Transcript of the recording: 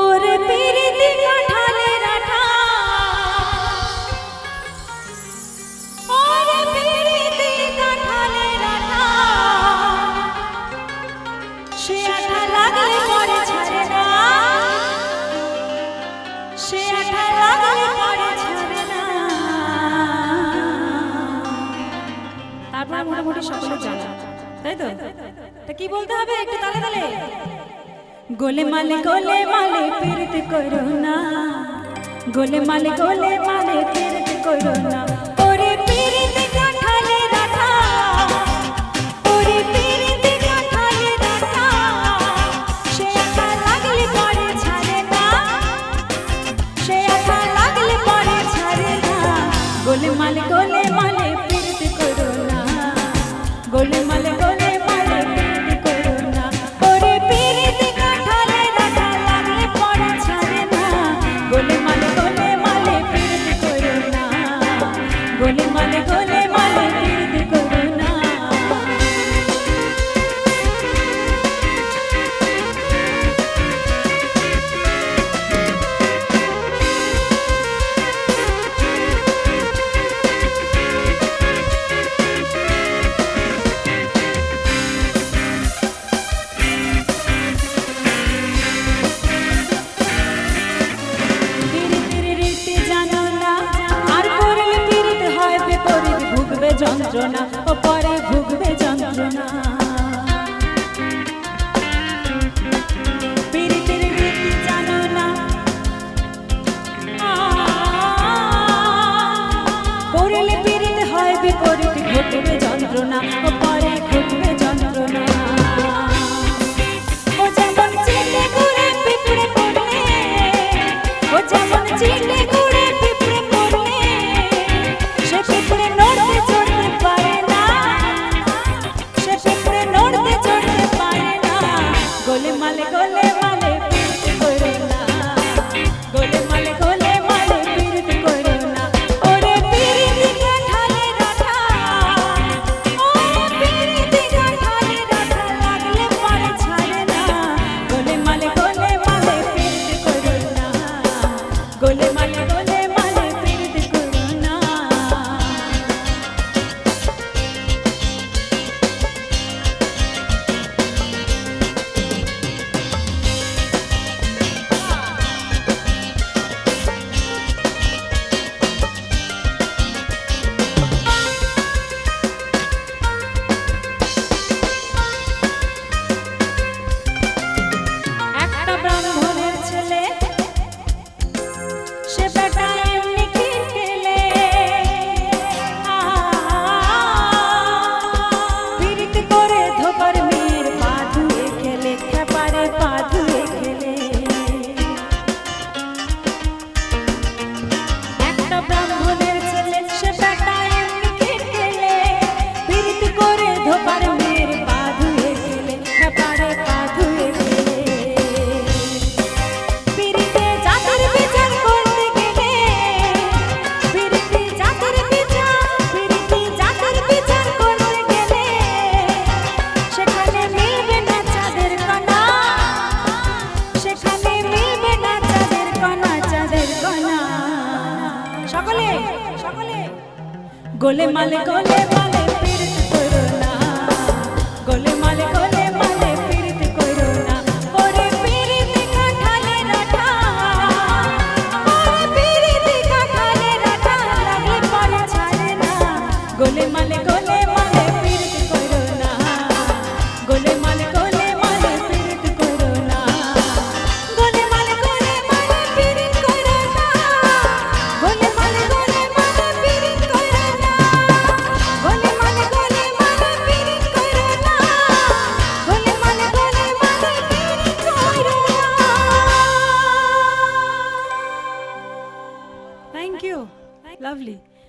ওরে পিরিতি কাঁঠালের আঠা, ওরে পিরিতি কাঁঠালের আঠা, সে আঠা লাগলে পরে ছাড়ে না, সে আঠা লাগলে পরে ছাড়ে না। তারপর মোটামুটি সকলে জানা, তাই তো? তা কি বলতে হবে একটু তালে তালে? গোলে মালে পীড়িত করো না, গোলে মালে পীড়িত করো না। ওরে পীড়িত কাঁঠালের আঠা, ওরে পীড়িত কাঁঠালের আঠা, সে আঠা লাগলে পরে ছাড়ে না, সে আঠা লাগলে পরে ছাড়ে না। গোলে মালে পীড়িত করো না, গোলে মালে পীড়িত করো না। ওরে পীড়িত কাঁঠালের আঠা লাগলে পরে ছাড়ে না, গোলে মালে পীড়িত করো না, গোলে মালে পীড়িত করো না। যন্ত্রণা ও পরে ভুগবে যন্ত্রণা, পীড়িতের রীতি জানো না, করলে পীড়িত হয় বিপরীত, ঘটবে যন্ত্রণা ও পরে ঘটবে যন্ত্রণা। ও যেমন চিলে ঘুরে পিঁপড়ে পড়লে, ও যেমন চিলে ঘুরে পিঁপড়ে পড়লে, সে পিঁপড়ে নড়তে চড়তে পারে না, সে পিঁপড়ে নড়তে চড়তে পারে না। গোলে মালে পীড়িত করো না, গোলে মালে পীড়িত করো না। ওরে পীড়িত কাঁঠালের আঠা, ও পীড়িত কাঁঠালের আঠা লাগলে পরে ছাড়ে না, গোলে মালে পীড়িত করো না, গোলে মালে পীড়িত করো না। একটা ব্রাহ্মণের ছেলে, সে বেটা এমনি খেলে, পীড়িত করে ধোপার মেয়ের পা ধুয়ে খেলে, খেপারে পা ধুয়ে খেলে। একটা ব্রাহ্মণের ছেলে, সে বেটা এমনি খেলে, পীড়িত করে ধোপার মেয়ের পা ধুয়ে খেলে, খেপারে পা ধুয়ে খেলে। পীড়িতে জাতের বিচার করতে গেলে, পীড়িতে জাতের বিচার করতে গেলে, সেখানে মিলবে না চাঁদের কণা, সেখানে মিলবে না চাঁদের কণা, চাঁদের কণা। সকলে গোলে মালে পীড়িত করো না, গোলে মালে পীড়িত করো না। ওরে পীড়িত কাঁঠালের আঠা, ওরে পীড়িত কাঁঠালের আঠা লাগলে পরে ছাড়ে না, গোলে মালে পীড়িত করো না, গোলে